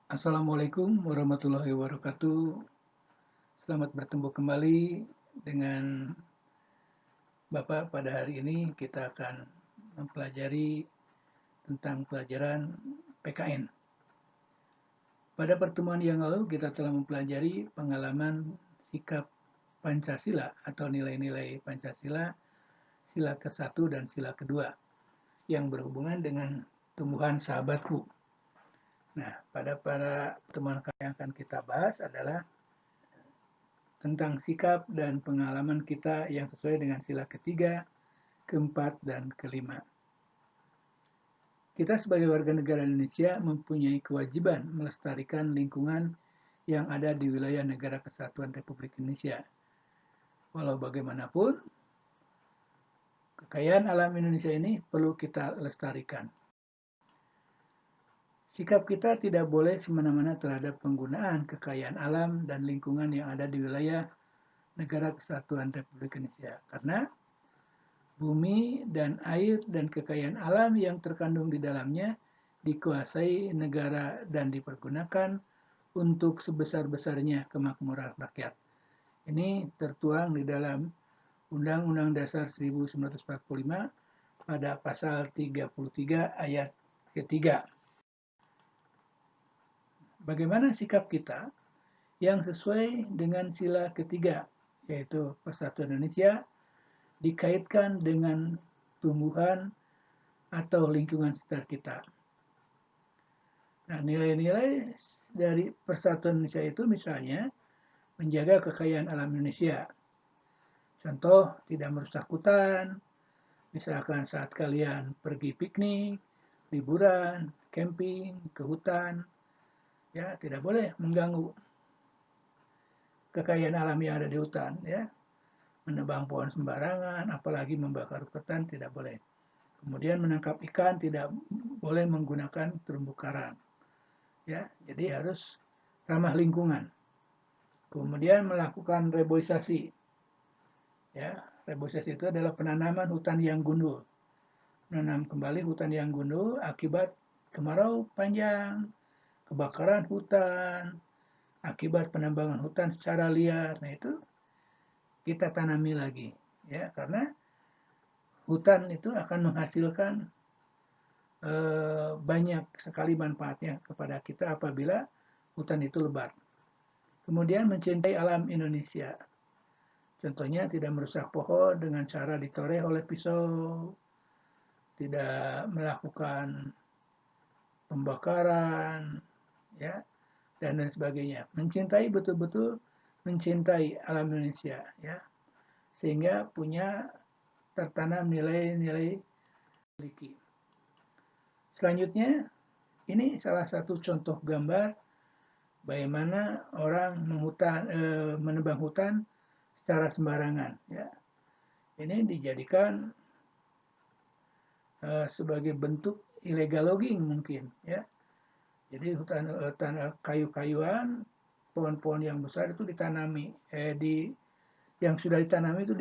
Assalamualaikum warahmatullahi wabarakatuh. Selamat bertemu kembali dengan Bapak pada hari ini. Kita akan mempelajari tentang pelajaran PKN. Pada pertemuan yang lalu kita telah mempelajari pengalaman sikap Pancasila atau nilai-nilai Pancasila, sila ke-1 dan sila kedua yang berhubungan dengan tumbuhan sahabatku. Nah, pada pertemuan yang akan kita bahas adalah tentang sikap dan pengalaman kita yang sesuai dengan sila ketiga, keempat, dan kelima. Kita sebagai warga negara Indonesia mempunyai kewajiban melestarikan lingkungan yang ada di wilayah Negara Kesatuan Republik Indonesia. Walau bagaimanapun, kekayaan alam Indonesia ini perlu kita lestarikan. Sikap kita tidak boleh semena-mena terhadap penggunaan kekayaan alam dan lingkungan yang ada di wilayah Negara Kesatuan Republik Indonesia. Karena bumi dan air dan kekayaan alam yang terkandung di dalamnya dikuasai negara dan dipergunakan untuk sebesar-besarnya kemakmuran rakyat. Ini tertuang di dalam Undang-Undang Dasar 1945 pada pasal 33 ayat ketiga. Bagaimana sikap kita yang sesuai dengan sila ketiga, yaitu Persatuan Indonesia, dikaitkan dengan tumbuhan atau lingkungan sekitar kita. Nah, nilai-nilai dari Persatuan Indonesia itu misalnya menjaga kekayaan alam Indonesia. Contoh, tidak merusak hutan, misalkan saat kalian pergi piknik, liburan, camping, ke hutan, ya tidak boleh mengganggu kekayaan alam yang ada di hutan, ya. Menebang pohon sembarangan, apalagi membakar hutan tidak boleh. Kemudian menangkap ikan tidak boleh menggunakan terumbu karang. Ya, jadi harus ramah lingkungan. Kemudian melakukan reboisasi. Ya, reboisasi itu adalah penanaman hutan yang gundul. Menanam kembali hutan yang gundul akibat kemarau panjang, kebakaran hutan, akibat penambangan hutan secara liar. Nah, itu kita tanami lagi, ya, karena hutan itu akan menghasilkan banyak sekali manfaatnya kepada kita apabila hutan itu lebat. Kemudian mencintai alam Indonesia. Contohnya tidak merusak pohon dengan cara ditoreh oleh pisau, tidak melakukan pembakaran, ya, dan lain sebagainya. Mencintai betul-betul mencintai alam Indonesia, ya, sehingga punya tertanam nilai-nilai memiliki. Selanjutnya, ini salah satu contoh gambar bagaimana orang menebang hutan secara sembarangan. Ya. Ini dijadikan sebagai bentuk illegal logging mungkin. Ya. Jadi hutan kayu-kayuan, pohon-pohon yang besar itu ditanami, yang sudah ditanami itu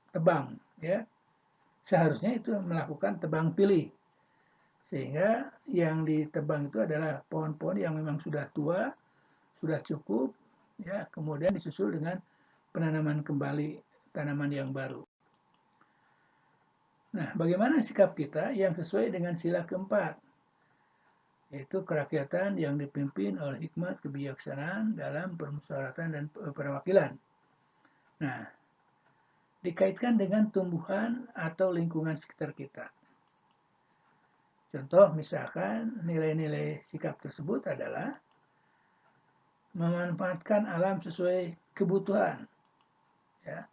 ditebang. Ya. Seharusnya itu melakukan tebang pilih. Sehingga yang ditebang itu adalah pohon-pohon yang memang sudah tua, sudah cukup, ya, kemudian disusul dengan penanaman kembali tanaman yang baru. Nah, bagaimana sikap kita yang sesuai dengan sila keempat, yaitu kerakyatan yang dipimpin oleh hikmat kebijaksanaan dalam permusyawaratan dan perwakilan. Nah, dikaitkan dengan tumbuhan atau lingkungan sekitar kita. Contoh misalkan nilai-nilai sikap tersebut adalah memanfaatkan alam sesuai kebutuhan. Ya.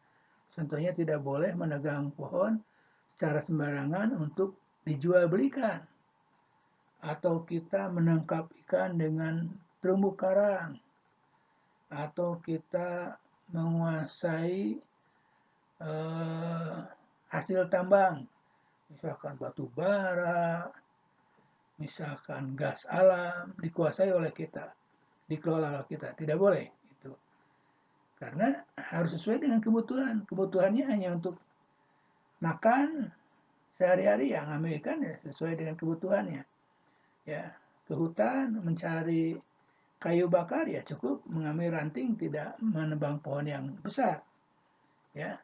Contohnya tidak boleh menebang pohon secara sembarangan untuk dijual belikan. Atau kita menangkap ikan dengan terumbu karang. Atau kita menguasai hasil tambang. Misalkan batu bara, misalkan gas alam, dikuasai oleh kita, dikelola oleh kita. Tidak boleh. Karena harus sesuai dengan kebutuhan. Kebutuhannya hanya untuk makan sehari-hari, yang Amerika ya sesuai dengan kebutuhannya. Ya, ke hutan mencari kayu bakar, ya cukup mengambil ranting, tidak menebang pohon yang besar. Ya.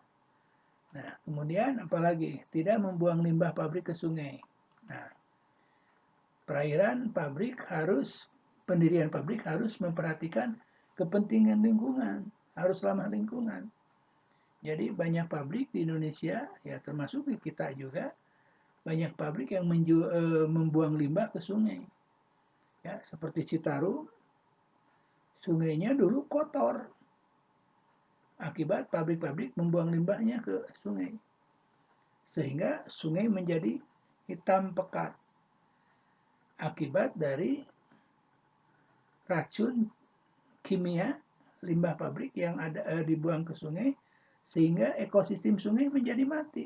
Nah, kemudian apalagi tidak membuang limbah pabrik ke sungai. Nah, pendirian pabrik harus memperhatikan kepentingan lingkungan, harus ramah lingkungan. Jadi banyak pabrik di Indonesia, ya termasuk di kita juga, banyak pabrik yang membuang limbah ke sungai. Ya, seperti Citarum, sungainya dulu kotor akibat pabrik-pabrik membuang limbahnya ke sungai. Sehingga sungai menjadi hitam pekat akibat dari racun kimia limbah pabrik yang dibuang ke sungai, sehingga ekosistem sungai menjadi mati.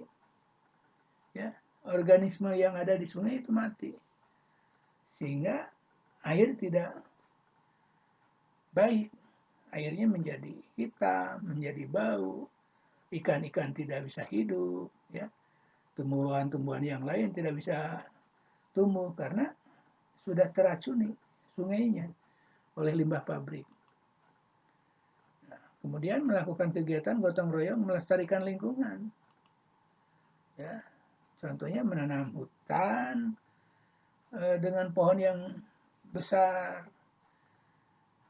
Ya, organisme yang ada di sungai itu mati. Sehingga air tidak baik. Airnya menjadi hitam, menjadi bau, ikan-ikan tidak bisa hidup, ya. Tumbuhan-tumbuhan yang lain tidak bisa tumbuh karena sudah teracuni sungainya oleh limbah pabrik. Nah, kemudian melakukan kegiatan gotong royong melestarikan lingkungan. Ya, contohnya menanam hutan dengan pohon yang besar,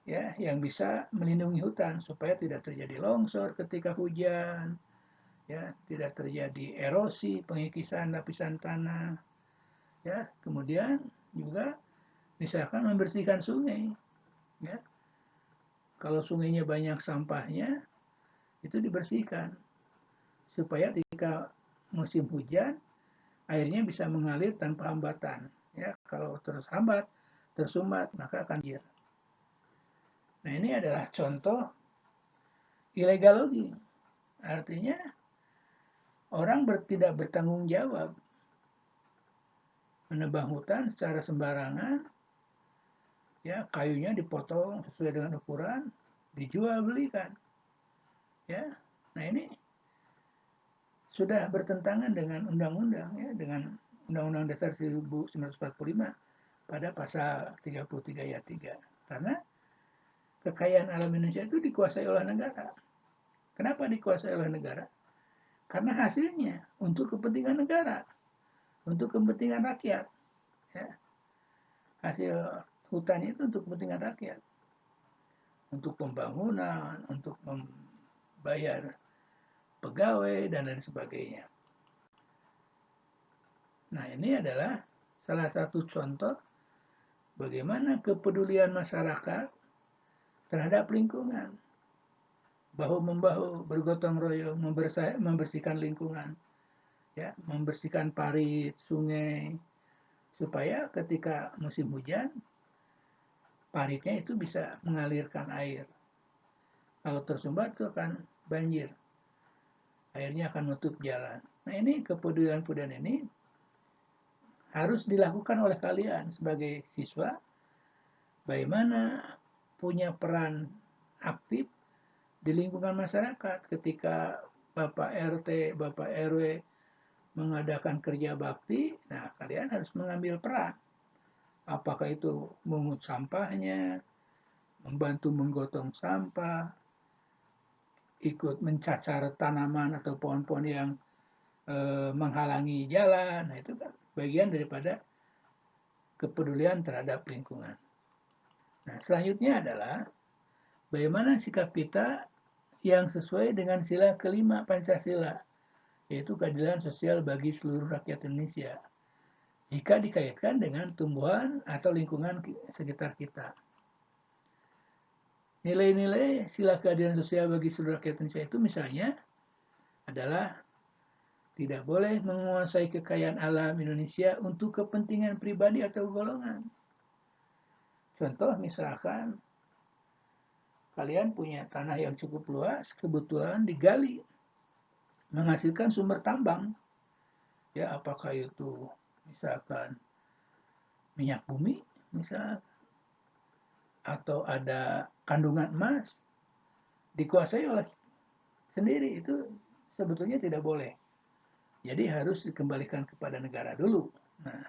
ya, yang bisa melindungi hutan supaya tidak terjadi longsor ketika hujan, ya, tidak terjadi erosi, pengikisan lapisan tanah, ya. Kemudian juga misalkan membersihkan sungai, ya. Kalau sungainya banyak sampahnya, itu dibersihkan supaya ketika musim hujan airnya bisa mengalir tanpa hambatan, ya. Kalau terhambat, tersumbat, maka akan banjir. Nah, ini adalah contoh illegal logging. Artinya orang tidak bertanggung jawab menebang hutan secara sembarangan, ya, kayunya dipotong sesuai dengan ukuran, dijual belikan, ya. Nah, ini sudah bertentangan dengan undang-undang, ya, dengan Undang-Undang Dasar 1945 pada pasal 33 ayat 3. Karena kekayaan alam Indonesia itu dikuasai oleh negara. Kenapa dikuasai oleh negara? Karena hasilnya untuk kepentingan negara, untuk kepentingan rakyat. Ya. Hasil hutan itu untuk kepentingan rakyat, untuk pembangunan, untuk membayar pegawai, dan lain sebagainya. Nah, ini adalah salah satu contoh bagaimana kepedulian masyarakat terhadap lingkungan. Bahu-membahu bergotong royong membersihkan lingkungan, ya, membersihkan parit, sungai, supaya ketika musim hujan paritnya itu bisa mengalirkan air. Kalau tersumbat itu akan banjir, airnya akan menutup jalan. Nah, ini kepedulian ini harus dilakukan oleh kalian sebagai siswa, bagaimana punya peran aktif di lingkungan masyarakat. Ketika Bapak RT, Bapak RW mengadakan kerja bakti, nah kalian harus mengambil peran. Apakah itu mengut sampahnya, membantu menggotong sampah, ikut mencacar tanaman atau pohon-pohon yang menghalangi jalan. Nah, itu kan bagian daripada kepedulian terhadap lingkungan. Nah, selanjutnya adalah bagaimana sikap kita yang sesuai dengan sila kelima Pancasila, yaitu keadilan sosial bagi seluruh rakyat Indonesia, jika dikaitkan dengan tumbuhan atau lingkungan sekitar kita. Nilai-nilai sila keadilan sosial bagi seluruh rakyat Indonesia itu misalnya adalah tidak boleh menguasai kekayaan alam Indonesia untuk kepentingan pribadi atau golongan. Contoh misalkan kalian punya tanah yang cukup luas, kebetulan digali, menghasilkan sumber tambang. Ya, apakah itu misalkan minyak bumi, misalkan, atau ada kandungan emas, dikuasai oleh sendiri, itu sebetulnya tidak boleh. Jadi harus dikembalikan kepada negara dulu. Nah,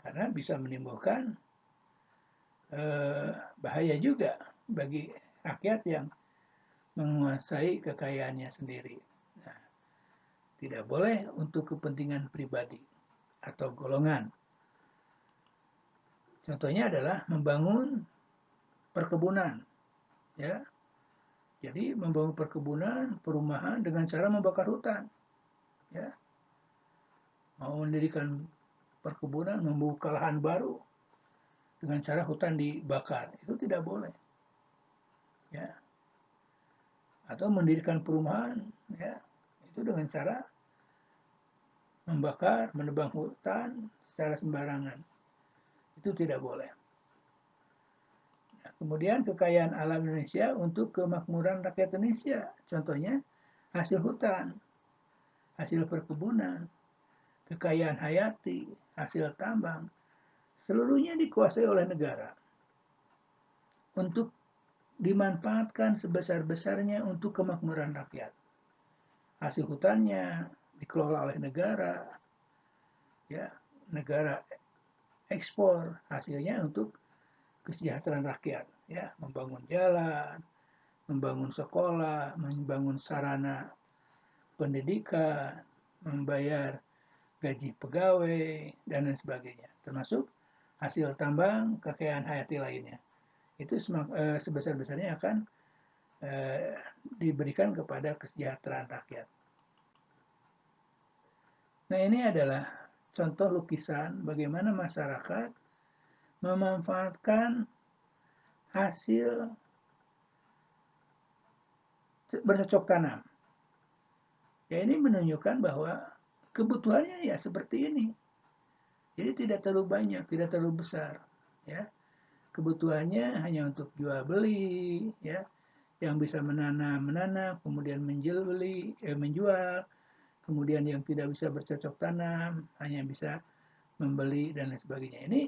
karena bisa menimbulkan bahaya juga bagi rakyat yang menguasai kekayaannya sendiri. Nah, tidak boleh untuk kepentingan pribadi atau golongan. Contohnya adalah membangun perkebunan, ya. Jadi membangun perkebunan, perumahan dengan cara membakar hutan, ya. Mau mendirikan perkebunan, membuka lahan baru dengan cara hutan dibakar, itu tidak boleh, ya. Atau mendirikan perumahan, ya, itu dengan cara membakar, menebang hutan secara sembarangan, itu tidak boleh. Nah, kemudian kekayaan alam Indonesia untuk kemakmuran rakyat Indonesia, contohnya hasil hutan, hasil perkebunan, kekayaan hayati, hasil tambang, seluruhnya dikuasai oleh negara untuk dimanfaatkan sebesar-besarnya untuk kemakmuran rakyat. Hasil hutannya dikelola oleh negara, ya, negara ekspor hasilnya untuk kesejahteraan rakyat, ya, membangun jalan, membangun sekolah, membangun sarana pendidikan, membayar gaji pegawai, dan lain sebagainya, termasuk hasil tambang, kekayaan hayati lainnya. Itu sebesar-besarnya akan diberikan kepada kesejahteraan rakyat. Nah, ini adalah contoh lukisan bagaimana masyarakat memanfaatkan hasil bercocok tanam. Ya, ini menunjukkan bahwa kebutuhannya ya seperti ini. Jadi tidak terlalu banyak, tidak terlalu besar, ya. Kebutuhannya hanya untuk jual beli, ya. Yang bisa menanam, kemudian menjual, kemudian yang tidak bisa bercocok tanam, hanya bisa membeli dan lain sebagainya. Ini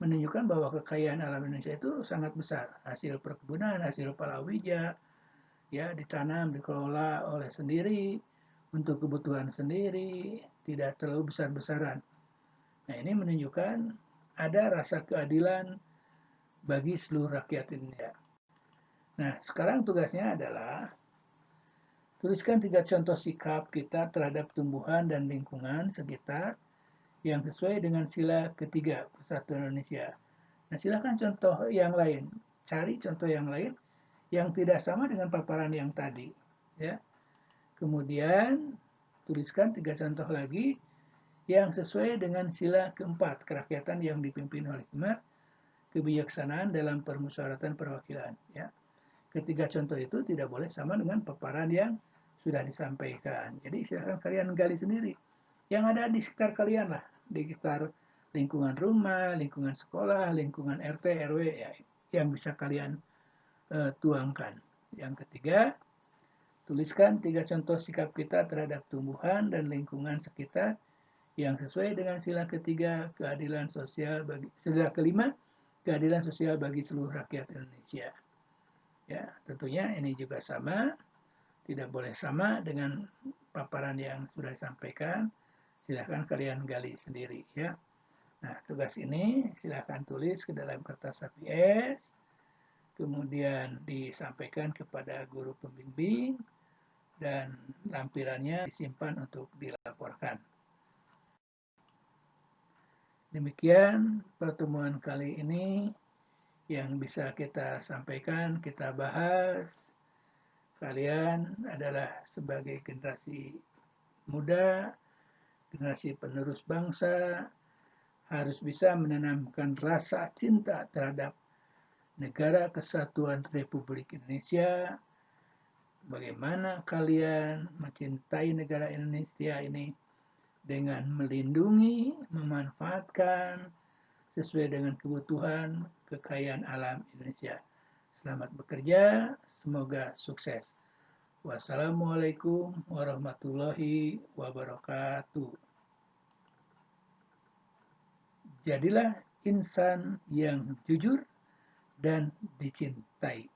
menunjukkan bahwa kekayaan alam Indonesia itu sangat besar. Hasil perkebunan, hasil palawija, ya, ditanam, dikelola oleh sendiri, untuk kebutuhan sendiri, tidak terlalu besar-besaran. Nah, ini menunjukkan ada rasa keadilan bagi seluruh rakyat Indonesia. Nah, sekarang tugasnya adalah tuliskan 3 contoh sikap kita terhadap tumbuhan dan lingkungan sekitar yang sesuai dengan sila ketiga Persatuan Indonesia. Nah, silakan contoh yang lain. Cari contoh yang lain yang tidak sama dengan paparan yang tadi, ya. Kemudian tuliskan 3 contoh lagi yang sesuai dengan sila keempat kerakyatan yang dipimpin oleh hikmat, kebijaksanaan dalam permusyawaratan perwakilan, ya. Ketiga contoh itu tidak boleh sama dengan paparan yang sudah disampaikan. Jadi silakan kalian gali sendiri. Yang ada di sekitar kalian lah, di sekitar lingkungan rumah, lingkungan sekolah, lingkungan RT, RW, ya, yang bisa kalian tuangkan. Yang ketiga, tuliskan 3 contoh sikap kita terhadap tumbuhan dan lingkungan sekitar yang sesuai dengan sila ketiga keadilan sosial bagi sila kelima keadilan sosial bagi seluruh rakyat Indonesia. Ya, tentunya ini juga sama, tidak boleh sama dengan paparan yang sudah disampaikan. Silahkan kalian gali sendiri, ya. Nah, tugas ini silahkan tulis ke dalam kertas HPS, kemudian disampaikan kepada guru pembimbing, dan lampirannya disimpan untuk dilaporkan. Demikian pertemuan kali ini yang bisa kita sampaikan, kita bahas. Kalian adalah sebagai generasi muda, generasi penerus bangsa, harus bisa menanamkan rasa cinta terhadap Negara Kesatuan Republik Indonesia. Bagaimana kalian mencintai negara Indonesia ini dengan melindungi, memanfaatkan sesuai dengan kebutuhan kekayaan alam Indonesia. Selamat bekerja, semoga sukses. Wassalamualaikum warahmatullahi wabarakatuh. Jadilah insan yang jujur dan dicintai.